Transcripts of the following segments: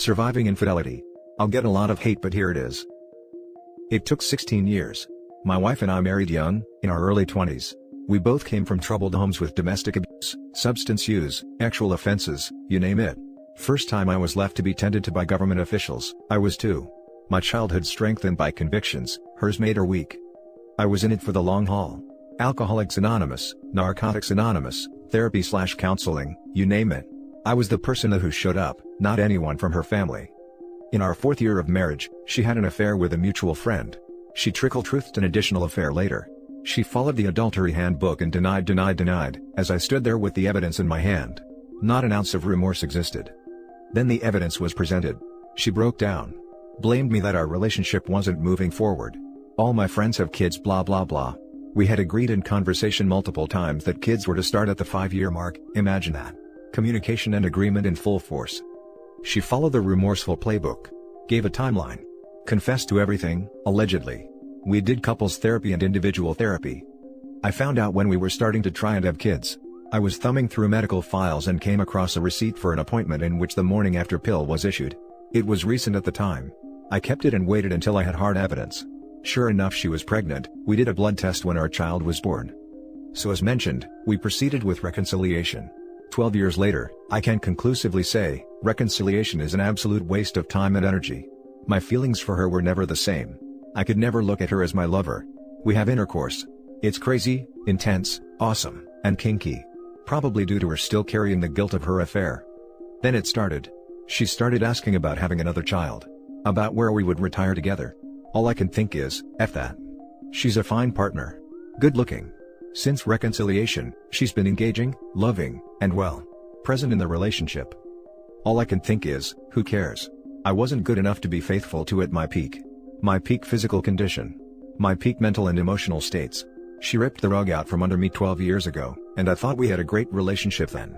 Surviving infidelity. I'll get a lot of hate, but here it is. It took 16 years. My wife and I married young, in our early 20s. We both came from troubled homes with domestic abuse, substance use, sexual offenses, you name it. First time I was left to be tended to by government officials, I was 2. My childhood strengthened by convictions, hers made her weak. I was in it for the long haul. Alcoholics Anonymous, Narcotics Anonymous, therapy/counseling, you name it. I was the person who showed up, not anyone from her family. In our 4th year of marriage, she had an affair with a mutual friend. She trickle-truthed an additional affair later. She followed the adultery handbook and denied, as I stood there with the evidence in my hand. Not an ounce of remorse existed. Then the evidence was presented. She broke down. Blamed me that our relationship wasn't moving forward. All my friends have kids, blah blah blah. We had agreed in conversation multiple times that kids were to start at the 5-year mark, imagine that. Communication and agreement in full force. She followed the remorseful playbook. Gave a timeline. Confessed to everything, allegedly. We did couples therapy and individual therapy. I found out when we were starting to try and have kids. I was thumbing through medical files and came across a receipt for an appointment in which the morning after pill was issued. It was recent at the time. I kept it and waited until I had hard evidence. Sure enough, she was pregnant. We did a blood test when our child was born. So as mentioned, we proceeded with reconciliation. 12 years later, I can conclusively say, reconciliation is an absolute waste of time and energy. My feelings for her were never the same. I could never look at her as my lover. We have intercourse. It's crazy, intense, awesome, and kinky. Probably due to her still carrying the guilt of her affair. Then it started. She started asking about having another child. About where we would retire together. All I can think is, F that. She's a fine partner. Good looking. Since reconciliation, she's been engaging, loving, and well, present in the relationship. All I can think is, who cares? I wasn't good enough to be faithful to at my peak. My peak physical condition. My peak mental and emotional states. She ripped the rug out from under me 12 years ago, and I thought we had a great relationship then.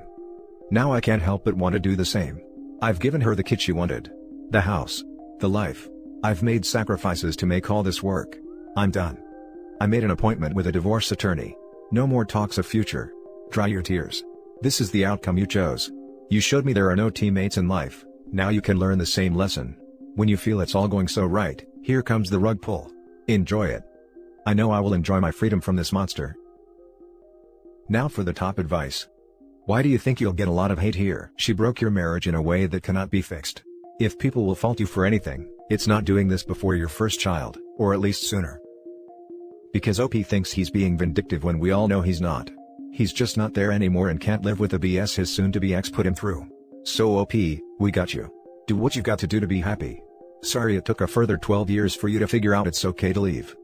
Now I can't help but want to do the same. I've given her the kid she wanted. The house. The life. I've made sacrifices to make all this work. I'm done. I made an appointment with a divorce attorney. No more talks of future. Dry your tears. This is the outcome you chose. You showed me there are no teammates in life. Now you can learn the same lesson. When you feel it's all going so right, here comes the rug pull. Enjoy it. I know I will enjoy my freedom from this monster. Now for the top advice. Why do you think you'll get a lot of hate here? She broke your marriage in a way that cannot be fixed. If people will fault you for anything, it's not doing this before your first child, or at least sooner. Because OP thinks he's being vindictive when we all know he's not. He's just not there anymore and can't live with the BS his soon-to-be ex put him through. So OP, we got you. Do what you got to do to be happy. Sorry it took a further 12 years for you to figure out it's okay to leave.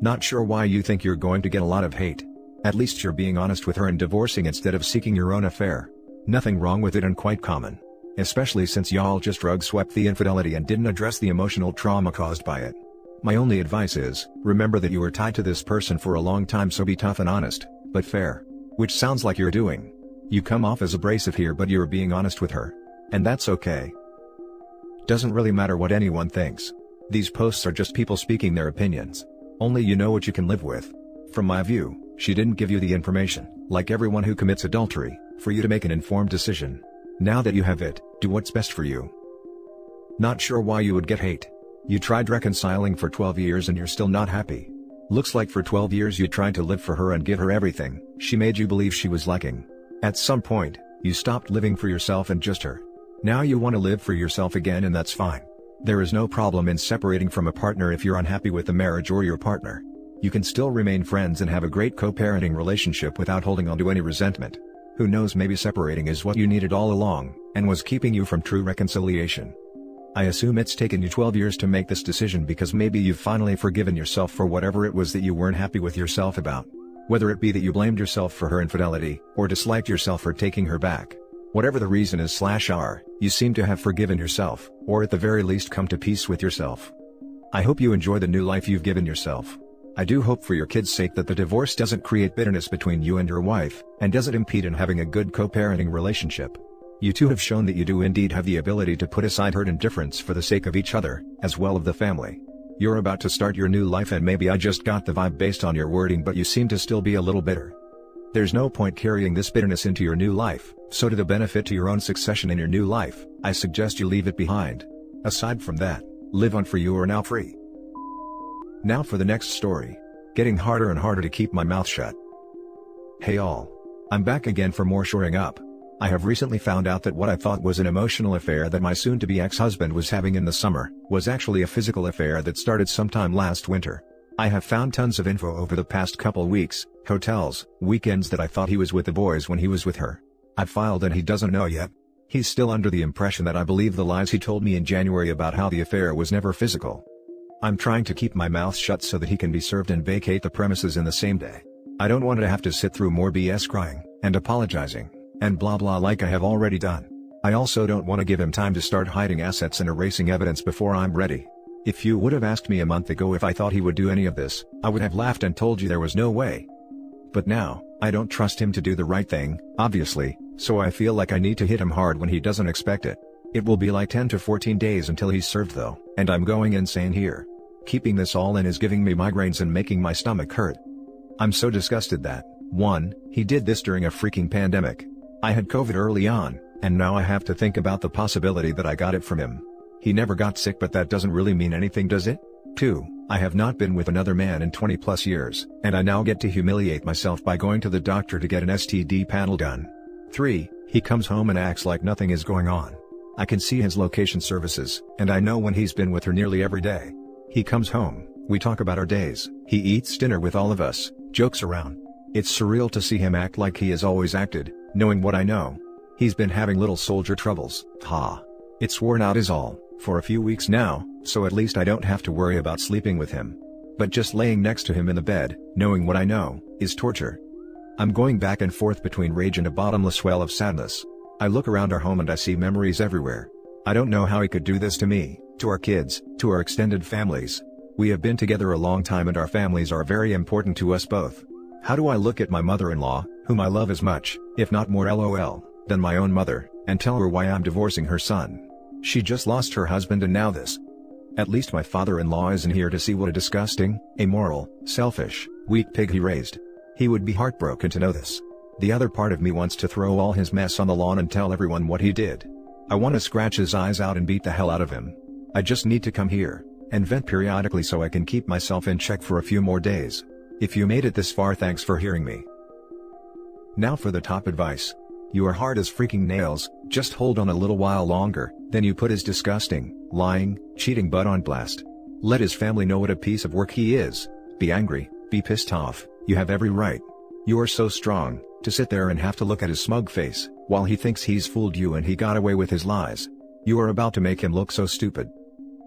Not sure why you think you're going to get a lot of hate. At least you're being honest with her and divorcing instead of seeking your own affair. Nothing wrong with it and quite common. Especially since y'all just rug swept the infidelity and didn't address the emotional trauma caused by it. My only advice is, remember that you were tied to this person for a long time, so be tough and honest, but fair. Which sounds like you're doing. You come off as abrasive here, but you're being honest with her. And that's okay. Doesn't really matter what anyone thinks. These posts are just people speaking their opinions. Only you know what you can live with. From my view, she didn't give you the information, like everyone who commits adultery, for you to make an informed decision. Now that you have it, do what's best for you. Not sure why you would get hate. You tried reconciling for 12 years and you're still not happy. Looks like for 12 years you tried to live for her and give her everything. She made you believe she was lacking. At some point, you stopped living for yourself and just her. Now you want to live for yourself again, and that's fine. There is no problem in separating from a partner if you're unhappy with the marriage or your partner. You can still remain friends and have a great co-parenting relationship without holding on to any resentment. Who knows, maybe separating is what you needed all along, and was keeping you from true reconciliation. I assume it's taken you 12 years to make this decision because maybe you've finally forgiven yourself for whatever it was that you weren't happy with yourself about. Whether it be that you blamed yourself for her infidelity, or disliked yourself for taking her back. Whatever the reason is/are, you seem to have forgiven yourself, or at the very least come to peace with yourself. I hope you enjoy the new life you've given yourself. I do hope for your kids' sake that the divorce doesn't create bitterness between you and your wife, and doesn't impede in having a good co-parenting relationship. You two have shown that you do indeed have the ability to put aside hurt and difference for the sake of each other, as well of the family. You're about to start your new life, and maybe I just got the vibe based on your wording, but you seem to still be a little bitter. There's no point carrying this bitterness into your new life. So to the benefit to your own succession in your new life, I suggest you leave it behind. Aside from that, live on, for you are now free. Now for the next story. Getting harder and harder to keep my mouth shut. Hey all. I'm back again for more shoring up. I have recently found out that what I thought was an emotional affair that my soon-to-be ex-husband was having in the summer, was actually a physical affair that started sometime last winter. I have found tons of info over the past couple weeks, hotels, weekends, that I thought he was with the boys when he was with her. I've filed and he doesn't know yet. He's still under the impression that I believe the lies he told me in January about how the affair was never physical. I'm trying to keep my mouth shut so that he can be served and vacate the premises in the same day. I don't want to have to sit through more BS crying, and apologizing, and blah blah like I have already done. I also don't want to give him time to start hiding assets and erasing evidence before I'm ready. If you would have asked me a month ago if I thought he would do any of this, I would have laughed and told you there was no way. But now, I don't trust him to do the right thing, obviously, so I feel like I need to hit him hard when he doesn't expect it. It will be like 10 to 14 days until he's served though, and I'm going insane here. Keeping this all in is giving me migraines and making my stomach hurt. I'm so disgusted that, 1, he did this during a freaking pandemic. I had COVID early on, and now I have to think about the possibility that I got it from him. He never got sick, but that doesn't really mean anything, does it? 2, I have not been with another man in 20 plus years, and I now get to humiliate myself by going to the doctor to get an STD panel done. 3, he comes home and acts like nothing is going on. I can see his location services, and I know when he's been with her nearly every day. He comes home, we talk about our days, he eats dinner with all of us, jokes around. It's surreal to see him act like he has always acted, knowing what I know. He's been having little soldier troubles, It's worn out is all, for a few weeks now, so at least I don't have to worry about sleeping with him. But just laying next to him in the bed, knowing what I know, is torture. I'm going back and forth between rage and a bottomless well of sadness. I look around our home and I see memories everywhere. I don't know how he could do this to me, to our kids, to our extended families. We have been together a long time and our families are very important to us both. How do I look at my mother-in-law, whom I love as much, if not more LOL, than my own mother, and tell her why I'm divorcing her son? She just lost her husband and now this. At least my father-in-law isn't here to see what a disgusting, immoral, selfish, weak pig he raised. He would be heartbroken to know this. The other part of me wants to throw all his mess on the lawn and tell everyone what he did. I want to scratch his eyes out and beat the hell out of him. I just need to come here, and vent periodically so I can keep myself in check for a few more days. If you made it this far, thanks for hearing me. Now for the top advice. You are hard as freaking nails, just hold on a little while longer, then you put his disgusting, lying, cheating butt on blast. Let his family know what a piece of work he is. Be angry, be pissed off, you have every right. You are so strong, to sit there and have to look at his smug face, while he thinks he's fooled you and he got away with his lies. You are about to make him look so stupid.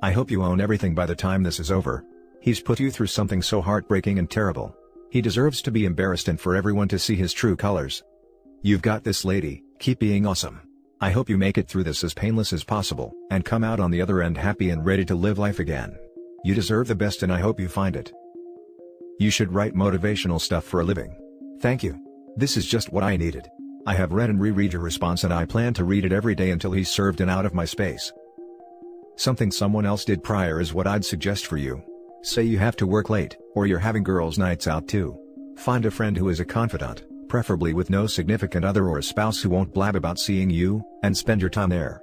I hope you own everything by the time this is over. He's put you through something so heartbreaking and terrible. He deserves to be embarrassed and for everyone to see his true colors. You've got this, lady, keep being awesome. I hope you make it through this as painless as possible, and come out on the other end happy and ready to live life again. You deserve the best and I hope you find it. You should write motivational stuff for a living. Thank you. This is just what I needed. I have read and reread your response and I plan to read it every day until he's served and out of my space. Something someone else did prior is what I'd suggest for you. Say you have to work late, or you're having girls' nights out too. Find a friend who is a confidant, preferably with no significant other or a spouse who won't blab about seeing you, and spend your time there.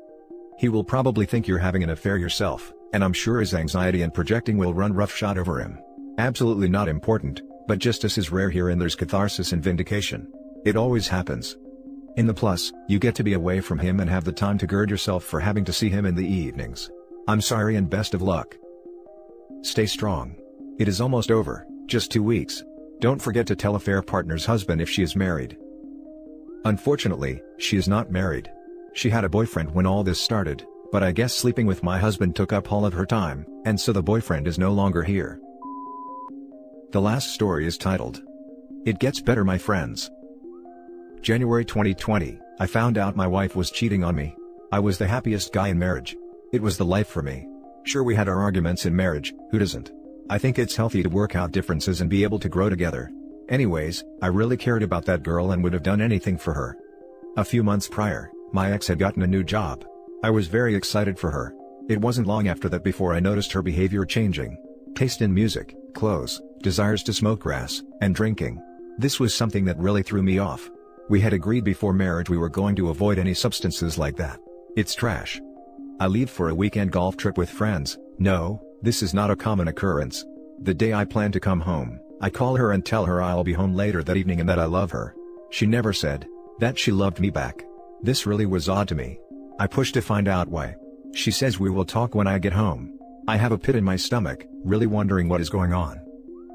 He will probably think you're having an affair yourself, and I'm sure his anxiety and projecting will run roughshod over him. Absolutely not important, but justice is rare here and there's catharsis and vindication. It always happens. In the plus, you get to be away from him and have the time to gird yourself for having to see him in the evenings. I'm sorry and best of luck. Stay strong. It is almost over, just 2 weeks. Don't forget to tell affair partner's husband if she is married. Unfortunately, she is not married. She had a boyfriend when all this started, but I guess sleeping with my husband took up all of her time, and so the boyfriend is no longer here. The last story is titled, It Gets Better My Friends. January 2020, I found out my wife was cheating on me. I was the happiest guy in marriage. It was the life for me. Sure, we had our arguments in marriage, who doesn't? I think it's healthy to work out differences and be able to grow together. Anyways, I really cared about that girl and would have done anything for her. A few months prior, my ex had gotten a new job. I was very excited for her. It wasn't long after that before I noticed her behavior changing. Taste in music, clothes, desires to smoke grass, and drinking. This was something that really threw me off. We had agreed before marriage we were going to avoid any substances like that. It's trash. I leave for a weekend golf trip with friends. No, this is not a common occurrence. The day I plan to come home, I call her and tell her I'll be home later that evening and that I love her. She never said that she loved me back. This really was odd to me. I push to find out why. She says we will talk when I get home. I have a pit in my stomach, really wondering what is going on.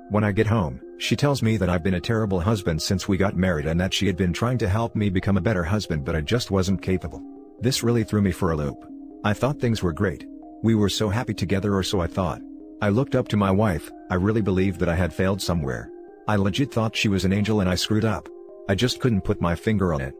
When I get home, she tells me that I've been a terrible husband since we got married and that she had been trying to help me become a better husband but I just wasn't capable. This really threw me for a loop. I thought things were great. We were so happy together, or so I thought. I looked up to my wife. I really believed that I had failed somewhere. I legit thought she was an angel and I screwed up. I just couldn't put my finger on it.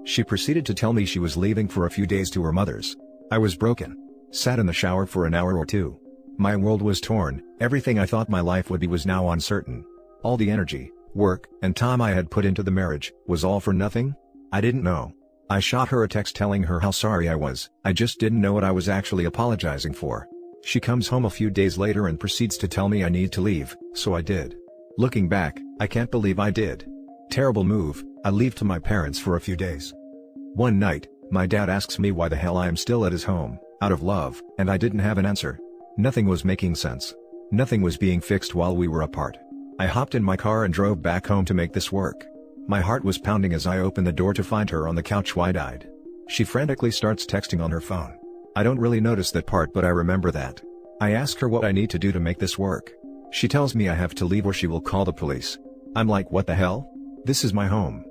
She proceeded to tell me she was leaving for a few days to her mother's. I was broken. Sat in the shower for an hour or two. My world was torn. Everything I thought my life would be was now uncertain. All the energy, work, and time I had put into the marriage was all for nothing? I didn't know. I shot her a text telling her how sorry I was. I just didn't know what I was actually apologizing for. She comes home a few days later and proceeds to tell me I need to leave, so I did. Looking back, I can't believe I did. Terrible move. I leave to my parents for a few days. One night, my dad asks me why the hell I am still at his home, out of love, and I didn't have an answer. Nothing was making sense. Nothing was being fixed while we were apart. I hopped in my car and drove back home to make this work. My heart was pounding as I opened the door to find her on the couch wide-eyed. She frantically starts texting on her phone. I don't really notice that part, but I remember that. I ask her what I need to do to make this work. She tells me I have to leave or she will call the police. I'm like, what the hell? This is my home.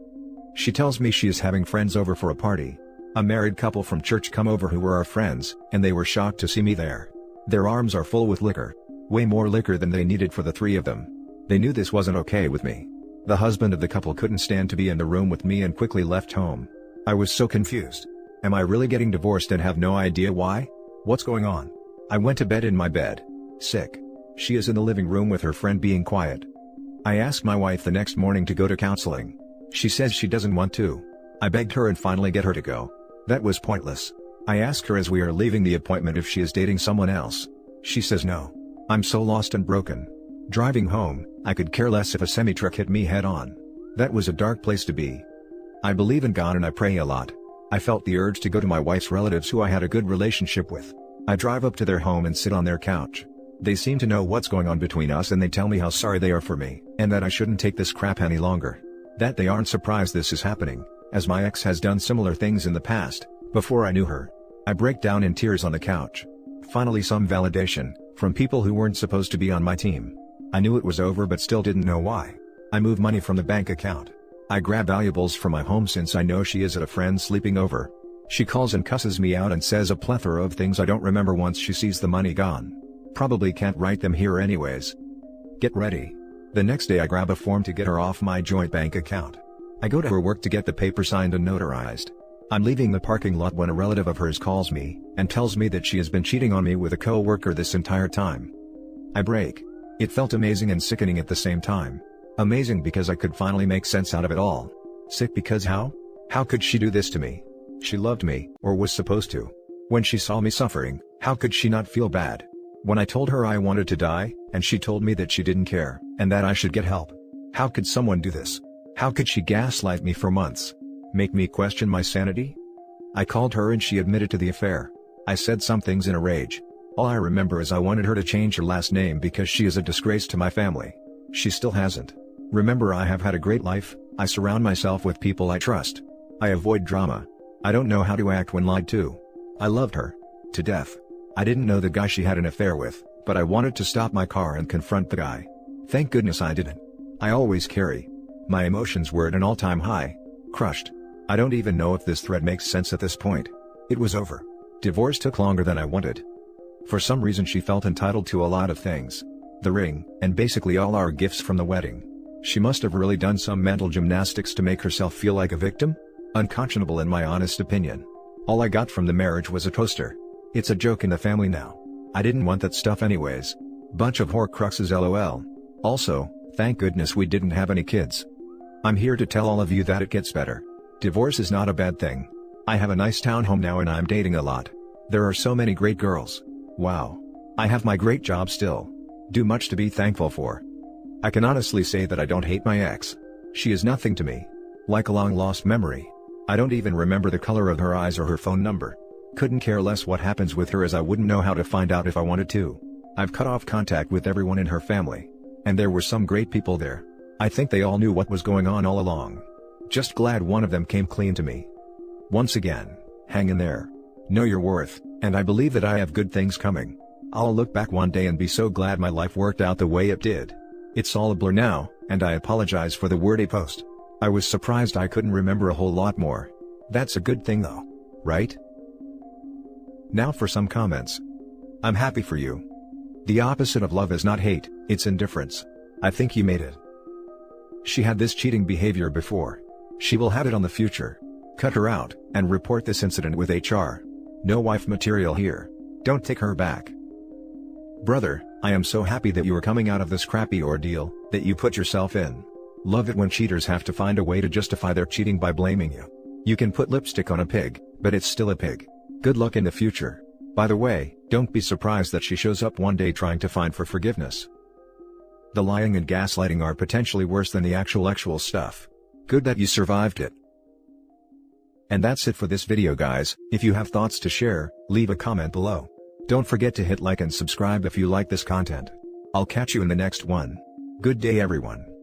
She tells me she is having friends over for a party. A married couple from church come over who were our friends, and they were shocked to see me there. Their arms are full with liquor. Way more liquor than they needed for the three of them. They knew this wasn't okay with me. The husband of the couple couldn't stand to be in the room with me and quickly left home. I was so confused. Am I really getting divorced and have no idea why? What's going on? I went to bed in my bed. Sick. She is in the living room with her friend being quiet. I asked my wife the next morning to go to counseling. She says she doesn't want to. I begged her and finally get her to go. That was pointless. I ask her as we are leaving the appointment if she is dating someone else. She says no. I'm so lost and broken. Driving home, I could care less if a semi-truck hit me head on. That was a dark place to be. I believe in God and I pray a lot. I felt the urge to go to my wife's relatives who I had a good relationship with. I drive up to their home and sit on their couch. They seem to know what's going on between us and they tell me how sorry they are for me, and that I shouldn't take this crap any longer. That they aren't surprised this is happening, as my ex has done similar things in the past, before I knew her. I break down in tears on the couch. Finally some validation, from people who weren't supposed to be on my team. I knew it was over but still didn't know why. I move money from the bank account. I grab valuables from my home since I know she is at a friend sleeping over. She calls and cusses me out and says a plethora of things I don't remember once she sees the money gone. Probably can't write them here anyways. Get ready. The next day I grab a form to get her off my joint bank account. I go to her work to get the paper signed and notarized. I'm leaving the parking lot when a relative of hers calls me, and tells me that she has been cheating on me with a co-worker this entire time. I break. It felt amazing and sickening at the same time. Amazing because I could finally make sense out of it all. Sick because how? How could she do this to me? She loved me, or was supposed to. When she saw me suffering, how could she not feel bad? When I told her I wanted to die, and she told me that she didn't care, and that I should get help. How could someone do this? How could she gaslight me for months? Make me question my sanity? I called her and she admitted to the affair. I said some things in a rage. All I remember is I wanted her to change her last name because she is a disgrace to my family. She still hasn't. Remember, I have had a great life. I surround myself with people I trust. I avoid drama. I don't know how to act when lied to. I loved her to death. I didn't know the guy she had an affair with, but I wanted to stop my car and confront the guy. Thank goodness I didn't. I always carry. My emotions were at an all-time high. Crushed. I don't even know if this thread makes sense at this point. It was over. Divorce took longer than I wanted. For some reason she felt entitled to a lot of things. The ring, and basically all our gifts from the wedding. She must have really done some mental gymnastics to make herself feel like a victim? Unconscionable in my honest opinion. All I got from the marriage was a toaster. It's a joke in the family now. I didn't want that stuff anyways. Bunch of horcruxes lol. Also, thank goodness we didn't have any kids. I'm here to tell all of you that it gets better. Divorce is not a bad thing. I have a nice townhome now and I'm dating a lot. There are so many great girls. Wow. I have my great job still. Do much to be thankful for. I can honestly say that I don't hate my ex. She is nothing to me. Like a long-lost memory. I don't even remember the color of her eyes or her phone number. Couldn't care less what happens with her, as I wouldn't know how to find out if I wanted to. I've cut off contact with everyone in her family. And there were some great people there. I think they all knew what was going on all along. Just glad one of them came clean to me. Once again, hang in there. Know your worth, and I believe that I have good things coming. I'll look back one day and be so glad my life worked out the way it did. It's all a blur now, and I apologize for the wordy post. I was surprised I couldn't remember a whole lot more. That's a good thing though, right? Now for some comments. I'm happy for you. The opposite of love is not hate, it's indifference. I think you made it. She had this cheating behavior before. She will have it on the future. Cut her out, and report this incident with HR. No wife material here. Don't take her back. Brother, I am so happy that you are coming out of this crappy ordeal that you put yourself in. Love it when cheaters have to find a way to justify their cheating by blaming you. You can put lipstick on a pig, but it's still a pig. Good luck in the future. By the way, don't be surprised that she shows up one day trying to find for forgiveness. The lying and gaslighting are potentially worse than the actual stuff. Good that you survived it. And that's it for this video, guys. If you have thoughts to share, leave a comment below. Don't forget to hit like and subscribe if you like this content. I'll catch you in the next one. Good day everyone.